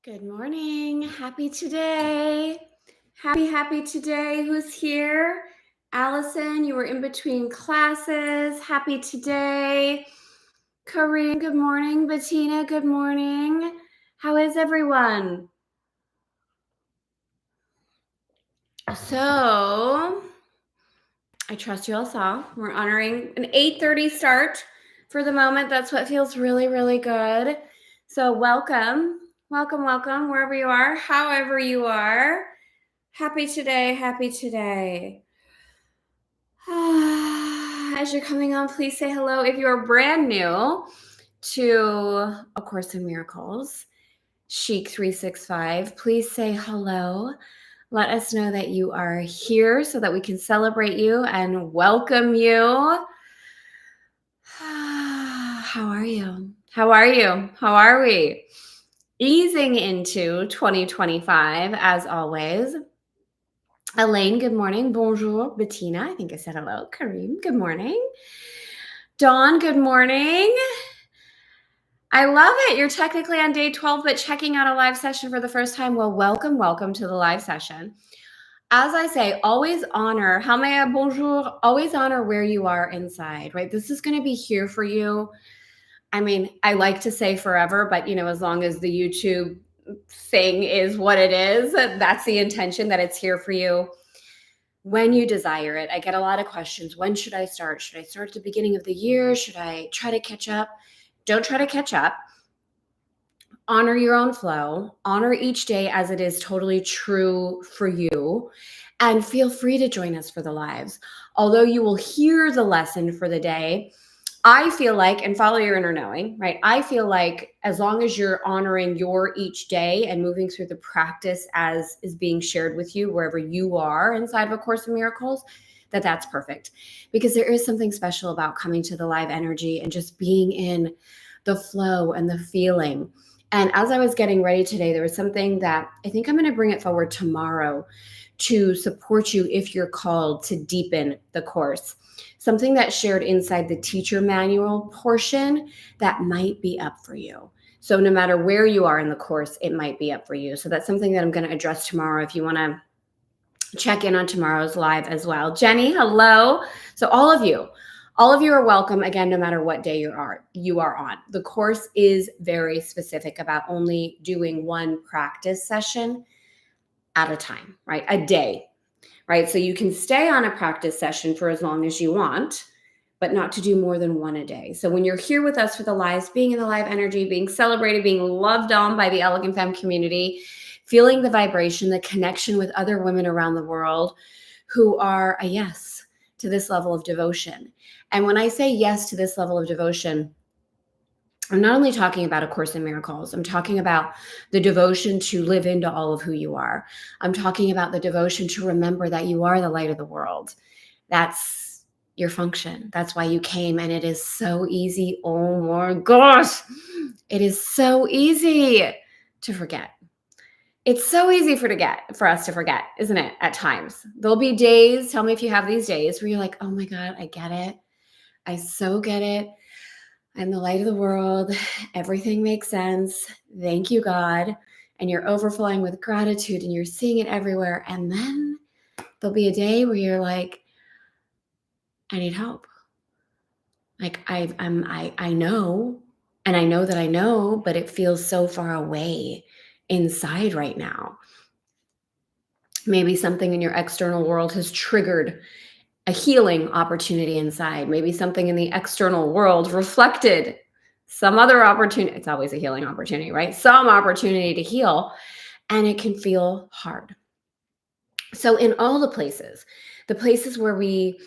Good morning. Happy today. Happy today. Who's here? Allison, you were in between classes. Happy today. Kareem, good morning. Bettina, good morning. How is everyone? So, I trust you all saw. We're honoring an 8:30 start for the moment. That's what feels really, really good. So, welcome, wherever you are, however you are. Happy today. As you're coming on, please say hello. If you're brand new to A Course in Miracles, Chic 365, please say hello. Let us know that you are here so that we can celebrate you and welcome you. How are you? How are we? Easing into 2025, as always. Elaine, good morning. Bonjour. Bettina, I think I said hello. Kareem, good morning. Dawn, good morning. I love it. You're technically on day 12, but checking out a live session for the first time. Well, welcome to the live session. As I say, always honor, bonjour, always honor where you are inside, right? This is going to be here for you. I mean, I like to say forever, but as long as the YouTube thing is what it is, that's the intention, that it's here for you when you desire it. I get a lot of questions. When should I start? Should I start at the beginning of the year? Should I try to catch up? Don't try to catch up. Honor your own flow. Honor each day as it is totally true for you. And feel free to join us for the lives. Although you will hear the lesson for the day, I feel like, and follow your inner knowing, right? I feel like as long as you're honoring your each day and moving through the practice as is being shared with you wherever you are inside of A Course in Miracles, that's perfect. Because there is something special about coming to the live energy and just being in the flow and the feeling. And as I was getting ready today, there was something that I think I'm going to bring it forward tomorrow to support you if you're called to deepen the course. Something that's shared inside the teacher manual portion that might be up for you. So no matter where you are in the course, it might be up for you. So that's something that I'm going to address tomorrow if you want to check in on tomorrow's live as well. Jenny, hello. So all of you are welcome, again, no matter what day you are on. The course is very specific about only doing one practice session at a time, right? A day, right? So you can stay on a practice session for as long as you want, but not to do more than one a day. So when you're here with us for the lives, being in the live energy, being celebrated, being loved on by the Elegant Femme community, feeling the vibration, the connection with other women around the world who are a yes to this level of devotion. And when I say yes to this level of devotion, I'm not only talking about A Course in Miracles. I'm talking about the devotion to live into all of who you are. I'm talking about the devotion to remember that you are the light of the world. That's your function. That's why you came. And it is so easy. Oh my gosh. It is so easy to forget. It's so easy for us to forget, isn't it? At times. There'll be days, tell me if you have these days, where you're like, oh my God, I get it. I so get it. I'm the light of the world. Everything makes sense. Thank you, God. And you're overflowing with gratitude and you're seeing it everywhere. And then there'll be a day where you're like, I need help. Like I know, and I know that I know, but it feels so far away inside right now. Maybe something in your external world has triggered a healing opportunity inside. Maybe something in the external world reflected some other opportunity. It's always a healing opportunity, right? Some opportunity to heal, and it can feel hard. So in all the places where we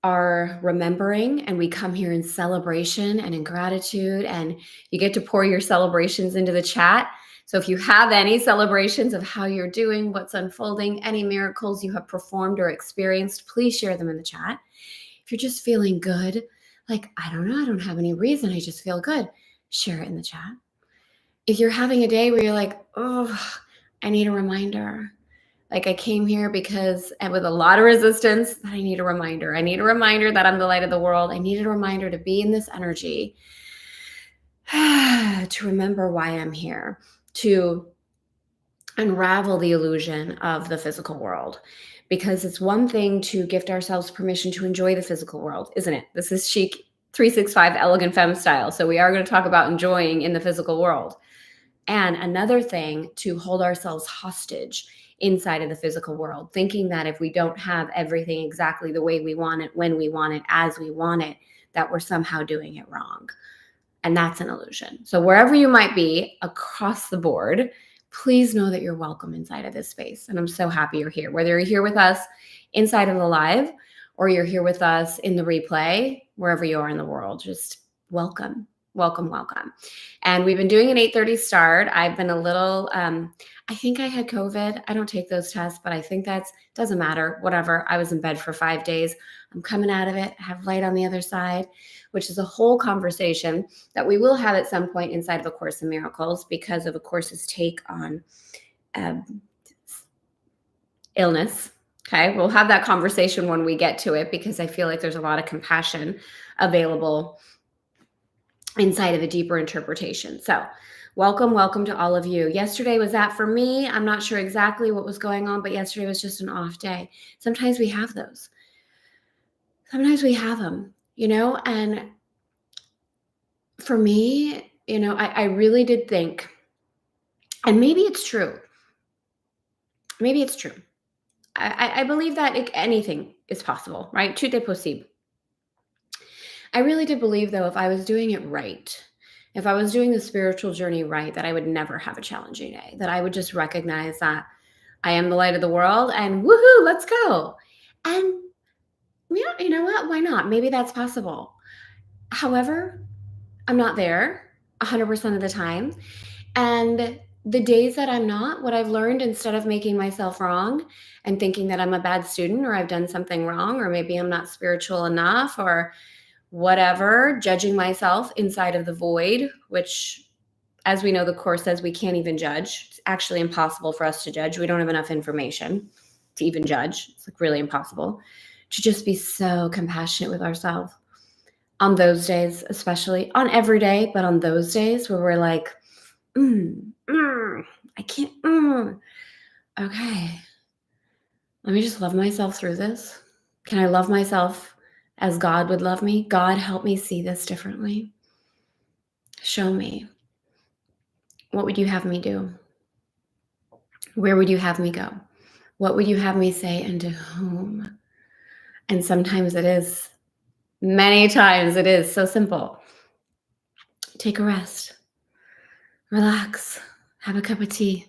are remembering and we come here in celebration and in gratitude, and you get to pour your celebrations into the chat. So if you have any celebrations of how you're doing, what's unfolding, any miracles you have performed or experienced, please share them in the chat. If you're just feeling good, like, I don't know, I don't have any reason, I just feel good, share it in the chat. If you're having a day where you're like, oh, I need a reminder. Like I came here because, and with a lot of resistance, that I need a reminder. I need a reminder that I'm the light of the world. I needed a reminder to be in this energy, to remember why I'm here, to unravel the illusion of the physical world. Because it's one thing to gift ourselves permission to enjoy the physical world, isn't it? This is Chic 365 Elegant Femme style. So we are going to talk about enjoying in the physical world. And another thing to hold ourselves hostage inside of the physical world, thinking that if we don't have everything exactly the way we want it, when we want it, as we want it, that we're somehow doing it wrong. And that's an illusion. So wherever you might be across the board, please know that you're welcome inside of this space. And I'm so happy you're here. Whether you're here with us inside of the live or you're here with us in the replay, wherever you are in the world, just welcome, welcome, welcome. And we've been doing an 8:30 start. I've been a little, I think I had COVID. I don't take those tests, but I think doesn't matter, whatever. I was in bed for 5 days. I'm coming out of it. I have light on the other side, which is a whole conversation that we will have at some point inside of A Course in Miracles because of A Course's take on illness. Okay, we'll have that conversation when we get to it because I feel like there's a lot of compassion available inside of a deeper interpretation. So welcome to all of you. Yesterday was that for me. I'm not sure exactly what was going on, but yesterday was just an off day. Sometimes we have those. Sometimes we have them, and for me, I really did think, and maybe it's true. Maybe it's true. I believe that anything is possible, right? Tout est possible. I really did believe, though, if I was doing it right, if I was doing the spiritual journey right, that I would never have a challenging day, that I would just recognize that I am the light of the world and woohoo, let's go. And you know what? Why not? Maybe that's possible. However, I'm not there 100% of the time. And the days that I'm not, what I've learned, instead of making myself wrong and thinking that I'm a bad student or I've done something wrong, or maybe I'm not spiritual enough or whatever, judging myself inside of the void, which, as we know, the Course says we can't even judge. It's actually impossible for us to judge. We don't have enough information to even judge. It's like really impossible to just be so compassionate with ourselves on those days, especially on every day, but on those days where we're like, I can't, okay, let me just love myself through this. Can I love myself as God would love me? God, help me see this differently. Show me. What would you have me do? Where would you have me go? What would you have me say and to whom? And sometimes it is, many times it is so simple. Take a rest. Relax. Have a cup of tea.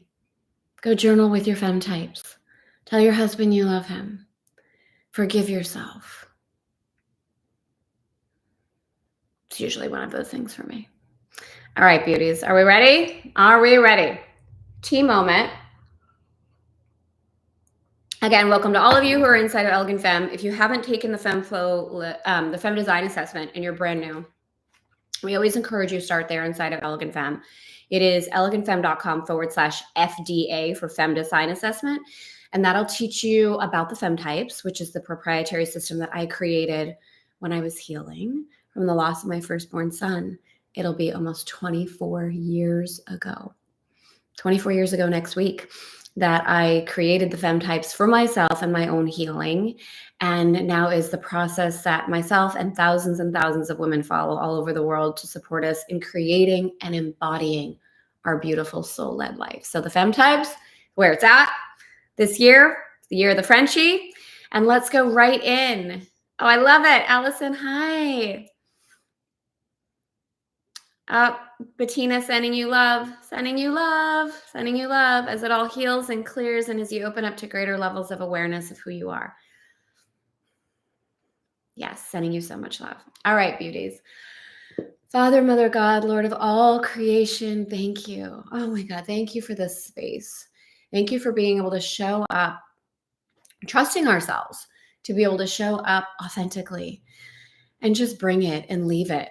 Go journal with your femme types. Tell your husband you love him. Forgive yourself. It's usually one of those things for me. All right, beauties. Are we ready? Are we ready? Tea moment. Again, welcome to all of you who are inside of Elegant Femme. If you haven't taken the Femme Flow, the Femme Design Assessment, and you're brand new, we always encourage you to start there inside of Elegant Femme. It is elegantfemme.com/FDA for Femme Design Assessment. And that'll teach you about the Femme types, which is the proprietary system that I created when I was healing from the loss of my firstborn son. It'll be almost 24 years ago. 24 years ago next week that I created the Femme types for myself and my own healing. And now is the process that myself and thousands of women follow all over the world to support us in creating and embodying our beautiful soul-led life. So the Femme types, where it's at this year, the year of the Frenchie. And let's go right in. Oh, I love it. Allison, hi. Bettina, sending you love, sending you love, sending you love as it all heals and clears and as you open up to greater levels of awareness of who you are. Yes, sending you so much love. All right, beauties. Father, Mother, God, Lord of all creation, thank you. Oh my God, thank you for this space. Thank you for being able to show up, trusting ourselves to be able to show up authentically and just bring it and leave it.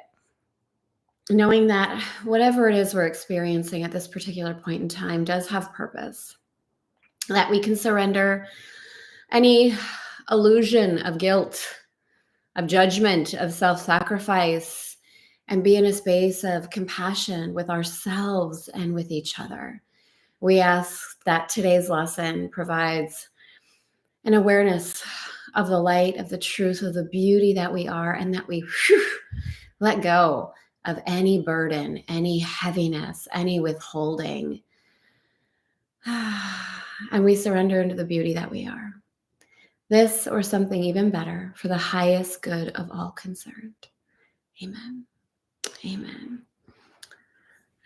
Knowing that whatever it is we're experiencing at this particular point in time does have purpose, that we can surrender any illusion of guilt, of judgment, of self-sacrifice, and be in a space of compassion with ourselves and with each other. We ask that today's lesson provides an awareness of the light, of the truth, of the beauty that we are, and that we let go of any burden, any heaviness, any withholding. And we surrender into the beauty that we are. This or something even better for the highest good of all concerned. Amen. Amen.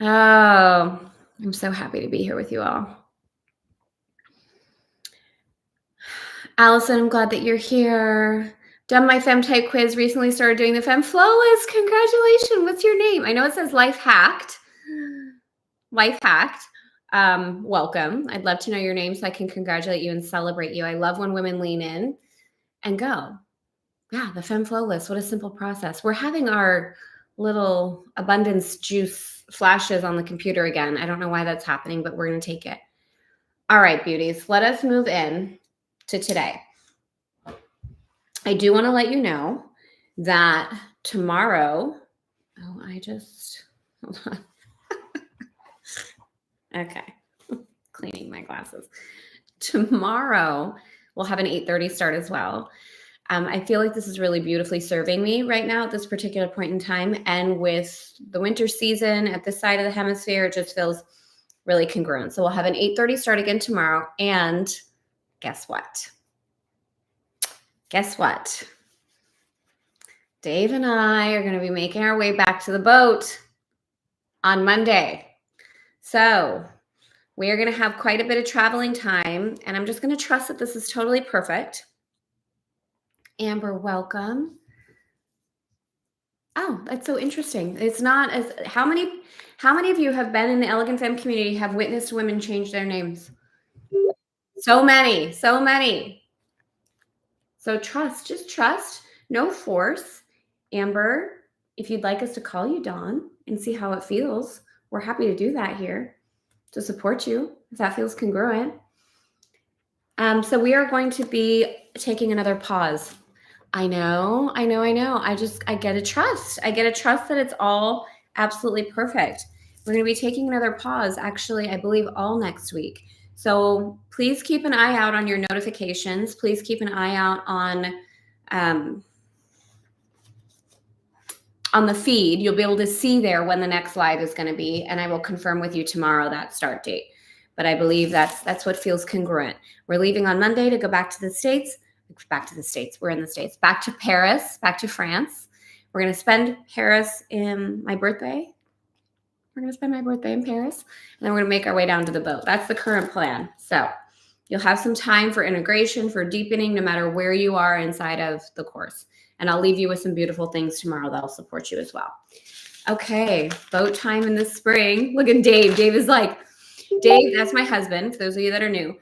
Oh, I'm so happy to be here with you all. Allison, I'm glad that you're here. Done my Femme type quiz, recently started doing the Femme flawless. Congratulations. What's your name? I know it says life hacked. Life hacked. Welcome. I'd love to know your name so I can congratulate you and celebrate you. I love when women lean in and go. Yeah, the Femme flawless. What a simple process. We're having our little abundance juice flashes on the computer again. I don't know why that's happening, but we're going to take it. All right, beauties, let us move in to today. I do want to let you know that tomorrow, hold on. Okay, cleaning my glasses. Tomorrow, we'll have an 8:30 start as well. I feel like this is really beautifully serving me right now at this particular point in time. And with the winter season at this side of the hemisphere, it just feels really congruent. So we'll have an 8:30 start again tomorrow. And guess what? Guess what? Dave and I are going to be making our way back to the boat on Monday. So we are going to have quite a bit of traveling time. And I'm just going to trust that this is totally perfect. Amber, welcome. Oh, that's so interesting. It's not as how many of you have been in the Elegant Femme community have witnessed women change their names? So many. So trust, just trust, no force. Amber, if you'd like us to call you Dawn and see how it feels, we're happy to do that here to support you if that feels congruent. So we are going to be taking another pause. I know. I get a trust. I get a trust that it's all absolutely perfect. We're going to be taking another pause, actually, I believe all next week. So please keep an eye out on your notifications. Please keep an eye out on the feed. You'll be able to see there when the next live is going to be, and I will confirm with you tomorrow that start date. But I believe that's what feels congruent. We're leaving on Monday to go back to the States. We're in the States. Back to Paris, back to France. We're going to spend Paris in my birthday. We're going to spend my birthday in Paris. And then we're going to make our way down to the boat. That's the current plan. So you'll have some time for integration, for deepening, no matter where you are inside of the course. And I'll leave you with some beautiful things tomorrow that'll support you as well. Okay, boat time in the spring. Look at Dave. Dave is like, Dave, that's my husband, for those of you that are new.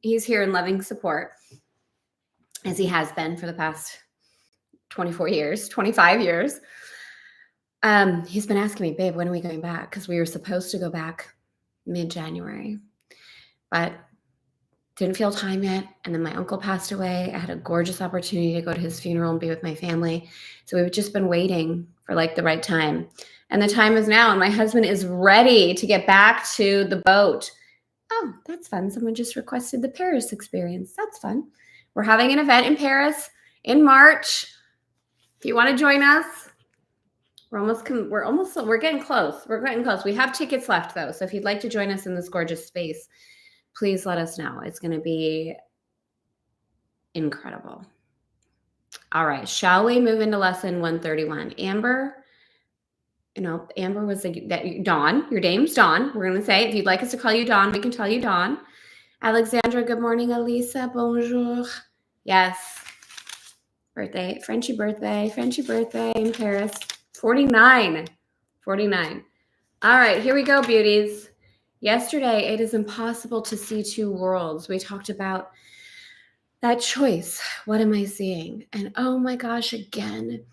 He's here in loving support, as he has been for the past 24 years, 25 years. He's been asking me, babe, when are we going back? Because we were supposed to go back mid-January, but didn't feel time yet. And then my uncle passed away. I had a gorgeous opportunity to go to his funeral and be with my family. So we've just been waiting for like the right time. And the time is now, and my husband is ready to get back to the boat. Oh, that's fun. Someone just requested the Paris experience. That's fun. We're having an event in Paris in March. If you want to join us, we're getting close. We're getting close. We have tickets left though. So if you'd like to join us in this gorgeous space, please let us know. It's going to be incredible. All right. Shall we move into lesson 131? Amber was Dawn. Your name's Dawn. We're going to say, if you'd like us to call you Dawn, we can tell you Dawn. Alexandra, good morning. Elisa, bonjour. Yes. Frenchie birthday in Paris. 49. All right, here we go, beauties. Yesterday, it is impossible to see two worlds. We talked about that choice. What am I seeing? And oh my gosh, again,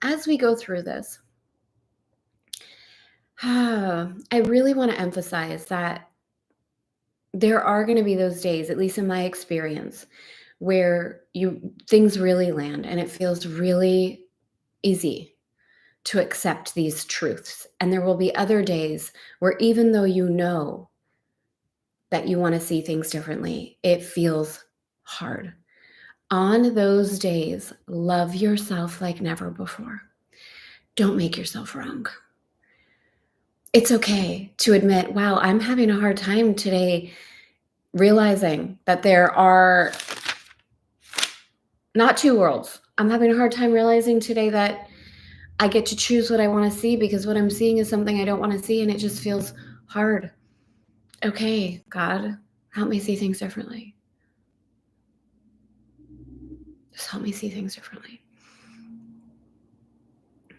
as we go through this, I really want to emphasize that there are going to be those days, at least in my experience, where things really land and it feels really easy. to accept these truths. And there will be other days where even though you know that you want to see things differently, it feels hard. On those days, love yourself like never before. Don't make yourself wrong. It's okay to admit, wow, I'm having a hard time today realizing that there are not two worlds. I'm having a hard time realizing today that I get to choose what I want to see because what I'm seeing is something I don't want to see and it just feels hard. Okay, God, help me see things differently. Just help me see things differently.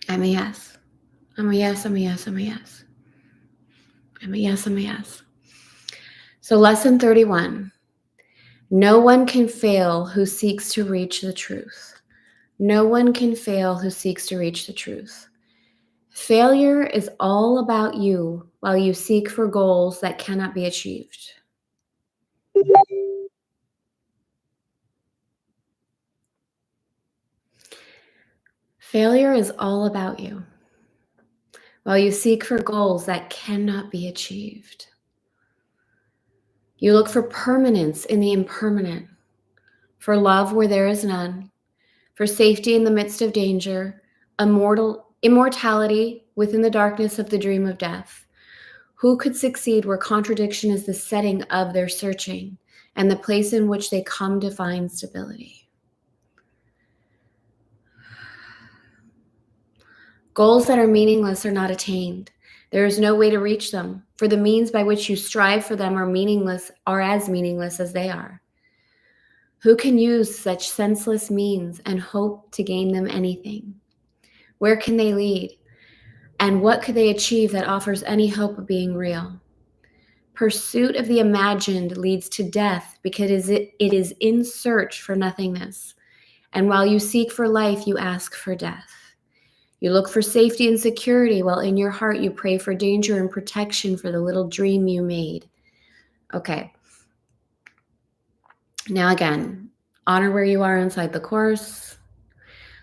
I'm a yes. I'm a yes, I'm a yes, I'm a yes. I'm a yes, I'm a yes. So lesson 31. No one can fail who seeks to reach the truth. No one can fail who seeks to reach the truth. Failure is all about you while you seek for goals that cannot be achieved. Failure is all about you while you seek for goals that cannot be achieved. You look for permanence in the impermanent, for love where there is none, for safety in the midst of danger, immortality within the darkness of the dream of death. Who could succeed where contradiction is the setting of their searching and the place in which they come to find stability? Goals that are meaningless are not attained. There is no way to reach them, for the means by which you strive for them are as meaningless as they are. Who can use such senseless means and hope to gain them anything? Where can they lead? And what could they achieve that offers any hope of being real? Pursuit of the imagined leads to death because it is in search for nothingness. And while you seek for life, you ask for death. You look for safety and security while in your heart you pray for danger and protection for the little dream you made. Okay. Now again, honor where you are inside the course.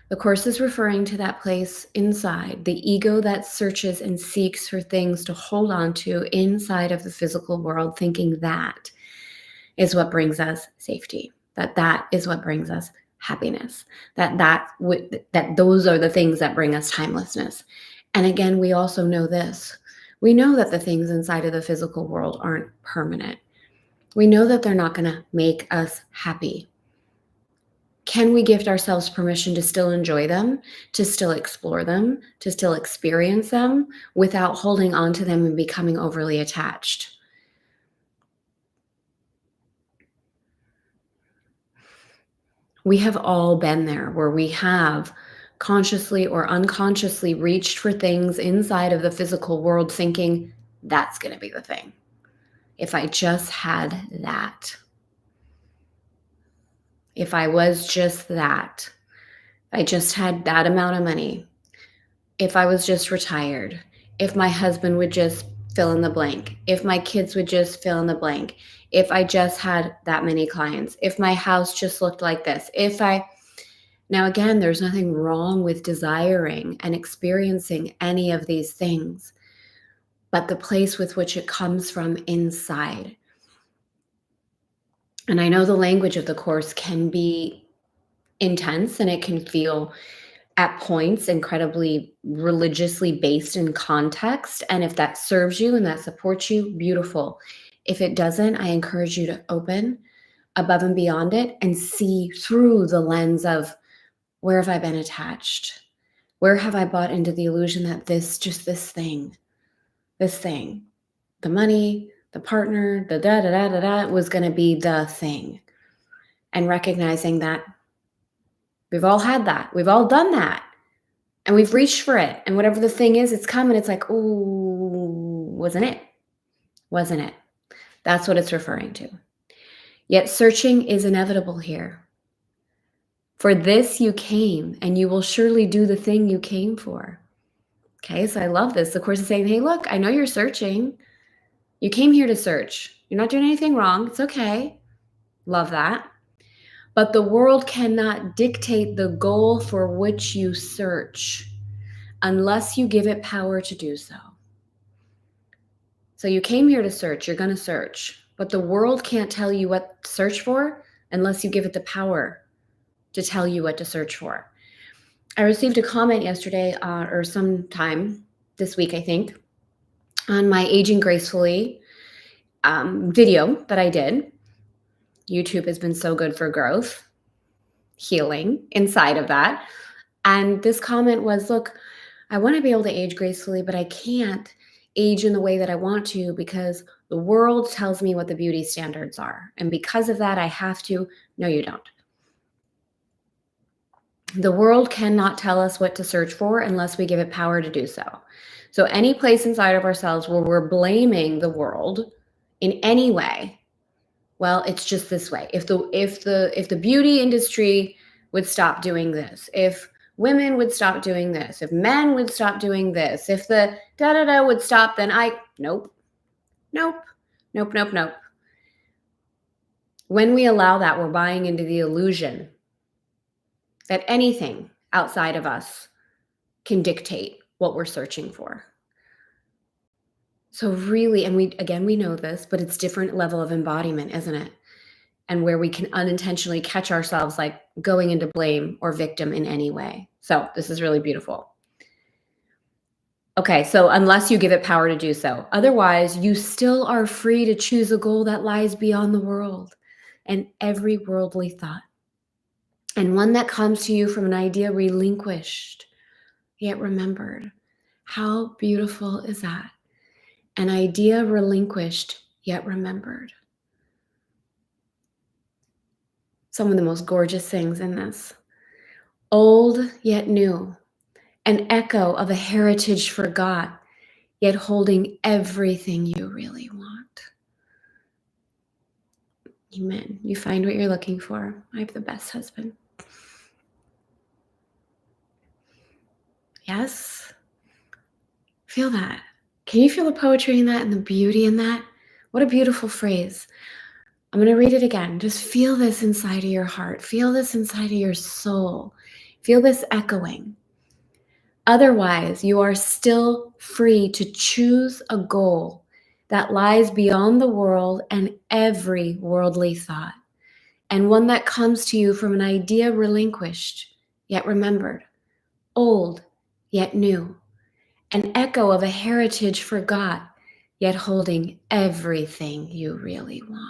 The course is referring to that place inside, the ego that searches and seeks for things to hold on to inside of the physical world, thinking that is what brings us safety, that is what brings us happiness, that those are the things that bring us timelessness. And again, we also know this. We know that the things inside of the physical world aren't permanent. We know that they're not going to make us happy. Can we gift ourselves permission to still enjoy them, to still explore them, to still experience them without holding on to them and becoming overly attached? We have all been there where we have consciously or unconsciously reached for things inside of the physical world thinking that's going to be the thing. If I just had that. If I was just that. I just had that amount of money. If I was just retired. If my husband would just fill in the blank. If my kids would just fill in the blank. If I just had that many clients. If my house just looked like this. Now, again, there's nothing wrong with desiring and experiencing any of these things, but the place with which it comes from inside. And I know the language of the course can be intense and it can feel at points incredibly religiously based in context. And if that serves you and that supports you, beautiful. If it doesn't, I encourage you to open above and beyond it and see through the lens of, where have I been attached? Where have I bought into the illusion that this thing, the money, the partner, the da-da-da-da-da was going to be the thing? And recognizing that we've all had that. We've all done that. And we've reached for it. And whatever the thing is, it's come and it's like, ooh, wasn't it? Wasn't it? That's what it's referring to. Yet searching is inevitable here. For this you came, and you will surely do the thing you came for. Okay, so I love this. The course is saying, hey, look, I know you're searching. You came here to search. You're not doing anything wrong. It's okay. Love that. But the world cannot dictate the goal for which you search. unless you give it power to do so. So you came here to search, you're going to search, but the world can't tell you what to search for unless you give it the power to tell you what to search for. I received a comment yesterday or sometime this week, I think, on my Aging Gracefully video that I did. YouTube has been so good for growth, healing inside of that. And this comment was, look, I want to be able to age gracefully, but I can't age in the way that I want to because the world tells me what the beauty standards are. And because of that, I have to. No, you don't. The world cannot tell us what to search for unless we give it power to do so. So any place inside of ourselves where we're blaming the world in any way, well, it's just this way. If the beauty industry would stop doing this, if women would stop doing this, if men would stop doing this, if the da-da-da would stop, then nope. When we allow that, we're buying into the illusion that anything outside of us can dictate what we're searching for. So really, and we know this, but it's different level of embodiment, isn't it? And where we can unintentionally catch ourselves like going into blame or victim in any way. So this is really beautiful. Okay, so unless you give it power to do so. Otherwise, you still are free to choose a goal that lies beyond the world and every worldly thought. And one that comes to you from an idea relinquished, yet remembered. How beautiful is that? An idea relinquished, yet remembered. Some of the most gorgeous things in this. Old, yet new. An echo of a heritage forgot, yet holding everything you really want. Amen. You find what you're looking for. I have the best husband. Yes? Feel that. Can you feel the poetry in that and the beauty in that? What a beautiful phrase. I'm going to read it again. Just feel this inside of your heart. Feel this inside of your soul. Feel this echoing. Otherwise, you are still free to choose a goal that lies beyond the world and every worldly thought, and one that comes to you from an idea relinquished, yet remembered, old, yet new, an echo of a heritage forgot, yet holding everything you really want.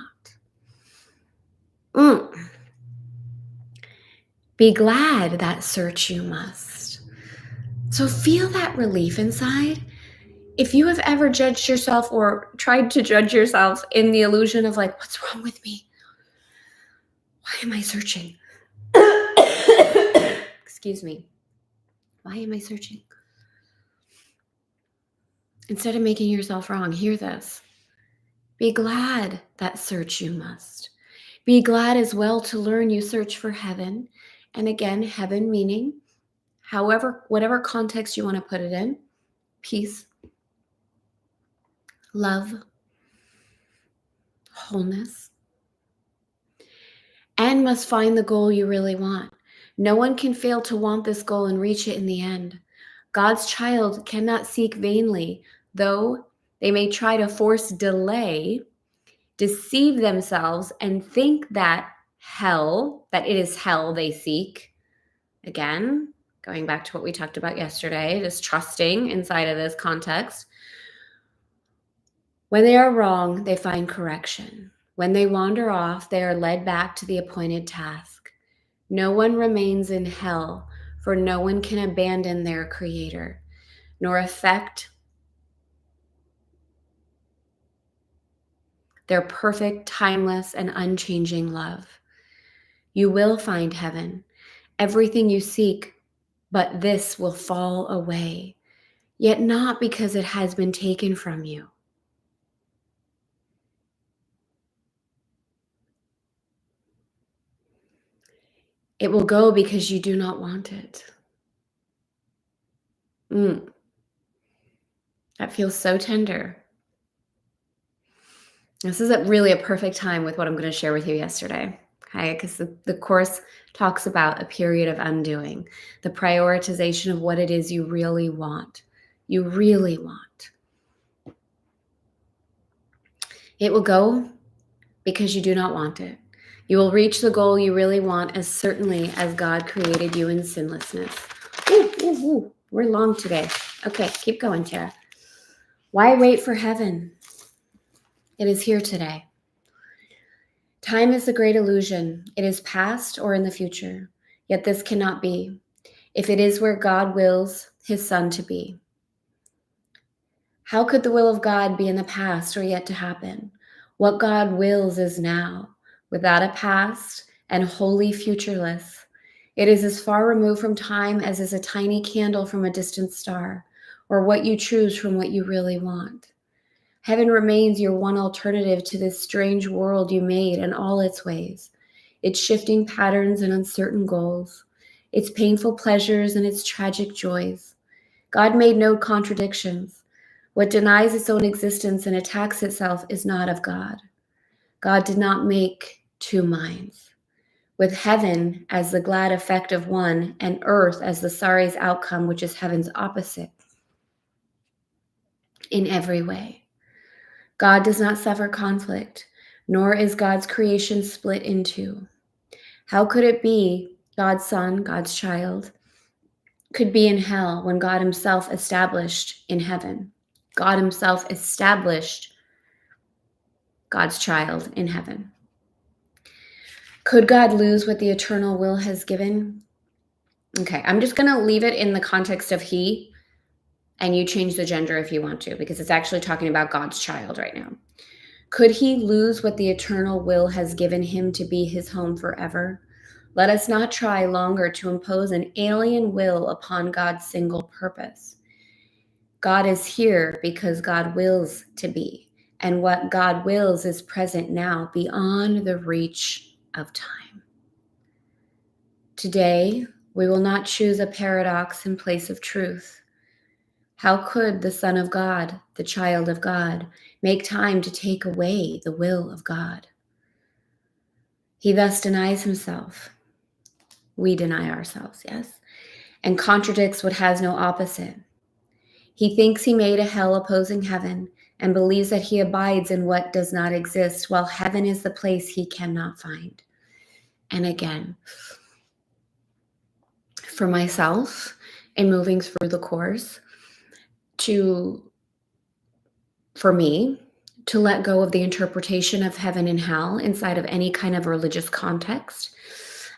Be glad that search you must. So feel that relief inside. If you have ever judged yourself or tried to judge yourself in the illusion of like, what's wrong with me? Why am I searching? Excuse me. Why am I searching? Instead of making yourself wrong, hear this. Be glad that search you must. Be glad as well to learn you search for heaven. And again, heaven meaning whatever context you want to put it in, peace, love, wholeness, and must find the goal you really want. No one can fail to want this goal and reach it in the end. God's child cannot seek vainly, though they may try to force delay, deceive themselves, and think that it is hell they seek. Again, going back to what we talked about yesterday, just trusting inside of this context. When they are wrong, they find correction. When they wander off, they are led back to the appointed task. No one remains in hell, for no one can abandon their Creator, nor affect their perfect, timeless, and unchanging love. You will find heaven, everything you seek, but this will fall away, yet not because it has been taken from you. It will go because you do not want it. That feels so tender. This is really a perfect time with what I'm going to share with you yesterday. Okay, because the Course talks about a period of undoing, the prioritization of what it is you really want. You really want. It will go because you do not want it. You will reach the goal you really want as certainly as God created you in sinlessness. Ooh, ooh, ooh. We're long today. Okay, keep going, Tara. Why wait for heaven? It is here today. Time is a great illusion. It is past or in the future. Yet this cannot be, if it is where God wills his Son to be. How could the will of God be in the past or yet to happen? What God wills is now, without a past and wholly futureless. It is as far removed from time as is a tiny candle from a distant star, or what you choose from what you really want. Heaven remains your one alternative to this strange world you made and all its ways, its shifting patterns and uncertain goals, its painful pleasures and its tragic joys. God made no contradictions. What denies its own existence and attacks itself is not of God. God did not make two minds, with heaven as the glad effect of one and earth as the sorry's outcome, which is heaven's opposite in every way. God does not suffer conflict, nor is God's creation split in two. How could it be God's Son, God's child, could be in hell when God himself established in heaven? God himself established God's child in heaven. Could God lose what the eternal will has given? Okay, I'm just going to leave it in the context of he, and you change the gender if you want to, because it's actually talking about God's child right now. Could he lose what the eternal will has given him to be his home forever? Let us not try longer to impose an alien will upon God's single purpose. God is here because God wills to be, and what God wills is present now beyond the reach of time. Today, we will not choose a paradox in place of truth. How could the Son of God, the child of God, make time to take away the will of God? He thus denies himself. We deny ourselves, yes, and contradicts what has no opposite. He thinks he made a hell opposing heaven and believes that he abides in what does not exist, while heaven is the place he cannot find. And again, for myself, in moving through the Course, for me, to let go of the interpretation of heaven and hell inside of any kind of religious context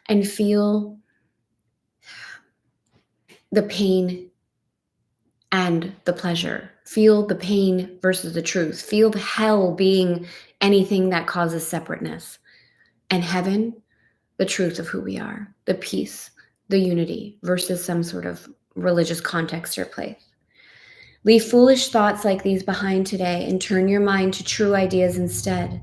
and feel the pain and the pleasure. Feel the pain versus the truth. Feel the hell being anything that causes separateness. And heaven, the truth of who we are, the peace, the unity versus some sort of religious context or place. Leave foolish thoughts like these behind today and turn your mind to true ideas instead.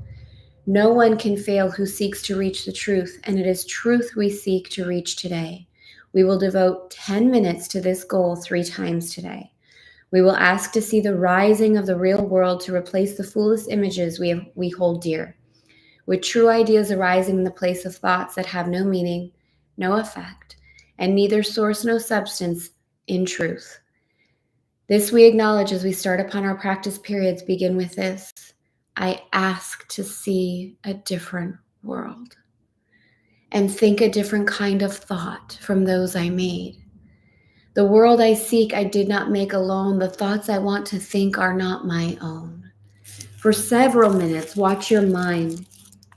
No one can fail who seeks to reach the truth, and it is truth we seek to reach today. We will devote 10 minutes to this goal 3 times today. We will ask to see the rising of the real world to replace the foolish images we hold dear, with true ideas arising in the place of thoughts that have no meaning, no effect, and neither source nor substance in truth. This we acknowledge as we start upon our practice periods. Begin with this. I ask to see a different world and think a different kind of thought from those I made. The world I seek, I did not make alone. The thoughts I want to think are not my own. For several minutes, watch your mind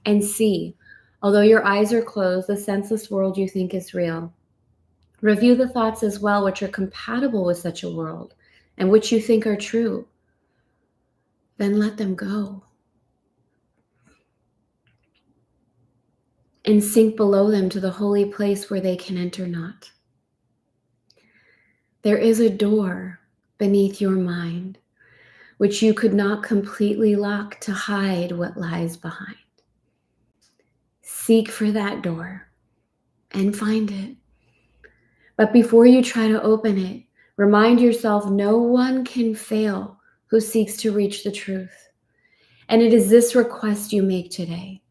and see, although your eyes are closed, the senseless world you think is real. Review the thoughts as well which are compatible with such a world and which you think are true. Then let them go. And sink below them to the holy place where they can enter not. There is a door beneath your mind, which you could not completely lock to hide what lies behind. Seek for that door and find it. But before you try to open it, remind yourself no one can fail who seeks to reach the truth. And it is this request you make today.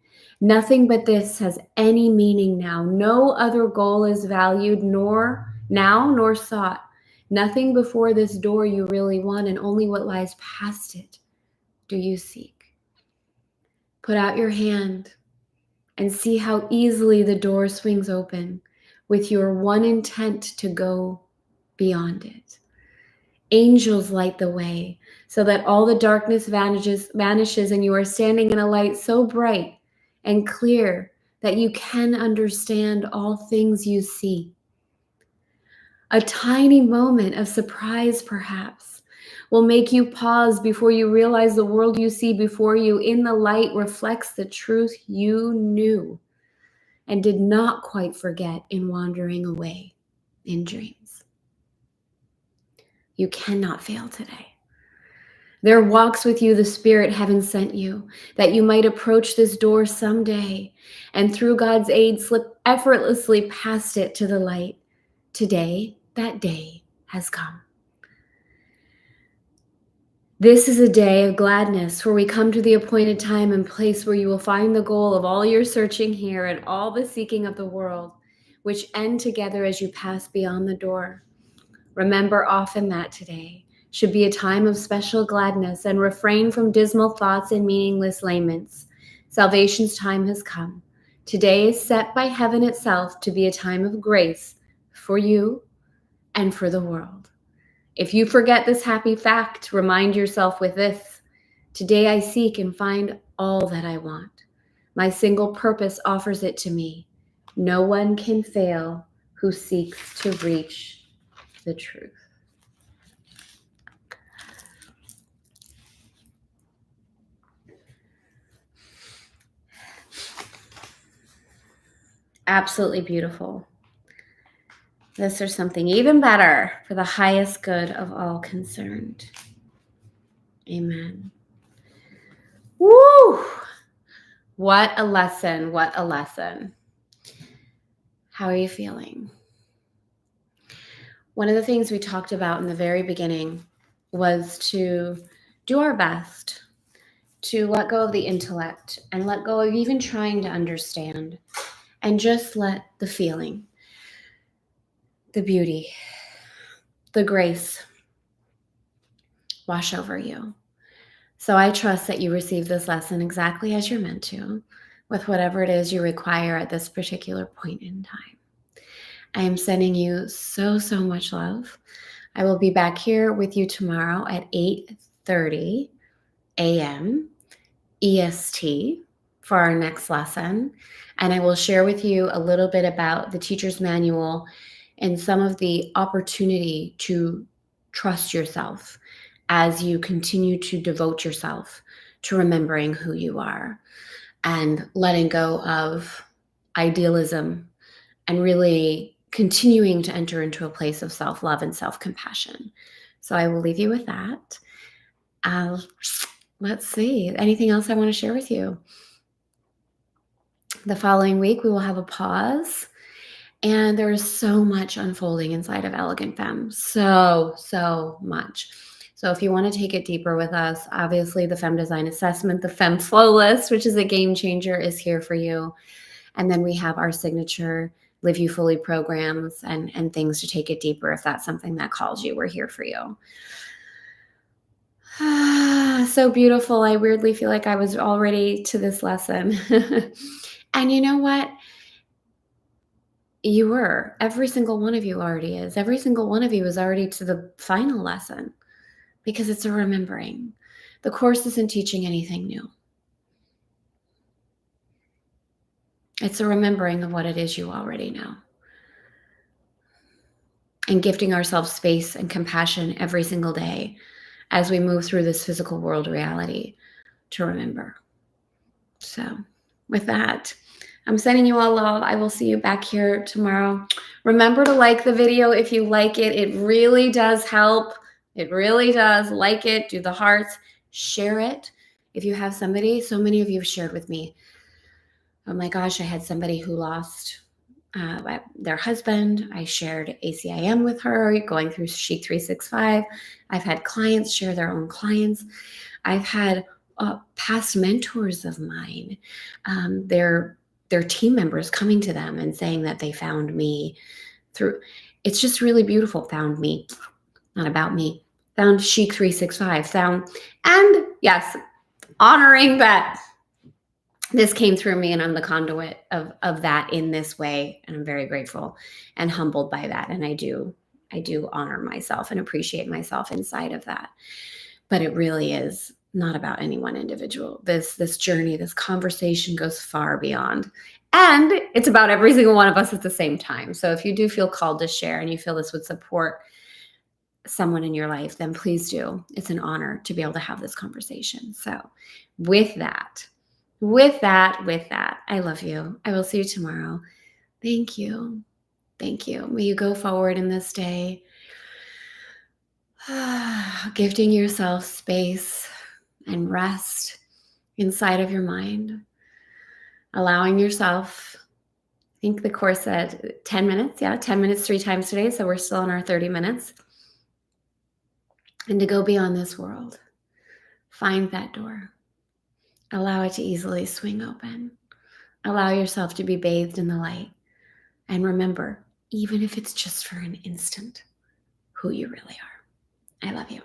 Nothing but this has any meaning now. No other goal is valued nor now nor sought. Nothing before this door you really want, and only what lies past it do you seek. Put out your hand and see how easily the door swings open with your one intent to go beyond it. Angels light the way so that all the darkness vanishes and you are standing in a light so bright and clear that you can understand all things you see. A tiny moment of surprise, perhaps, will make you pause before you realize the world you see before you in the light reflects the truth you knew and did not quite forget in wandering away in dreams. You cannot fail today. There walks with you the Spirit heaven sent you, that you might approach this door someday, and through God's aid slip effortlessly past it to the light. Today, that day has come. This is a day of gladness, for we come to the appointed time and place where you will find the goal of all your searching here and all the seeking of the world, which end together as you pass beyond the door. Remember often that today should be a time of special gladness, and refrain from dismal thoughts and meaningless laments. Salvation's time has come. Today is set by heaven itself to be a time of grace for you and for the world. If you forget this happy fact, remind yourself with this: today I seek and find all that I want. My single purpose offers it to me. No one can fail who seeks to reach the truth. Absolutely beautiful. This or something even better for the highest good of all concerned. Amen. Woo! What a lesson. What a lesson. How are you feeling? One of the things we talked about in the very beginning was to do our best to let go of the intellect and let go of even trying to understand, and just let the feeling, the beauty, the grace wash over you. So I trust that you receive this lesson exactly as you're meant to, with whatever it is you require at this particular point in time. I am sending you so, so much love. I will be back here with you tomorrow at 8:30 a.m. EST for our next lesson. And I will share with you a little bit about the teacher's manual and some of the opportunity to trust yourself as you continue to devote yourself to remembering who you are and letting go of idealism and really continuing to enter into a place of self-love and self-compassion. So I will leave you with that. Let's see. Anything else I want to share with you? The following week, we will have a pause. And there is so much unfolding inside of Elegant Femme. So much. So if you want to take it deeper with us, obviously the Femme Design Assessment, the Femme Flow List, which is a game changer, is here for you. And then we have our signature Live You Fully programs and things to take it deeper. If that's something that calls you, we're here for you. So beautiful. I weirdly feel like I was already to this lesson. And you know what? You were. Every single one of you already is. Every single one of you is already to the final lesson, because it's a remembering. The course isn't teaching anything new. It's a remembering of what it is you already know. And gifting ourselves space and compassion every single day as we move through this physical world reality to remember. So with that, I'm sending you all love. I will see you back here tomorrow. Remember to like the video if you like it. It really does help. It really does. Like it, do the hearts, share it. If you have somebody, so many of you have shared with me. Oh my gosh, I had somebody who lost their husband. I shared ACIM with her, going through Chic 365. I've had clients share their own clients. I've had past mentors of mine, their team members coming to them and saying that they found me through. It's just really beautiful. Found me, not about me. Found Chic 365. And yes, honoring that this came through me and I'm the conduit of that in this way. And I'm very grateful and humbled by that. And I do honor myself and appreciate myself inside of that. But it really is not about any one individual. This journey, this conversation goes far beyond. And it's about every single one of us at the same time. So if you do feel called to share and you feel this would support someone in your life, then please do. It's an honor to be able to have this conversation. So with that, I love you. I will see you tomorrow. Thank you. Thank you. May you go forward in this day, gifting yourself space and rest inside of your mind, allowing yourself, I think the course said 10 minutes. Yeah, 10 minutes 3 times today. So we're still in our 30 minutes. And to go beyond this world, find that door. Allow it to easily swing open. Allow yourself to be bathed in the light. And remember, even if it's just for an instant, who you really are. I love you.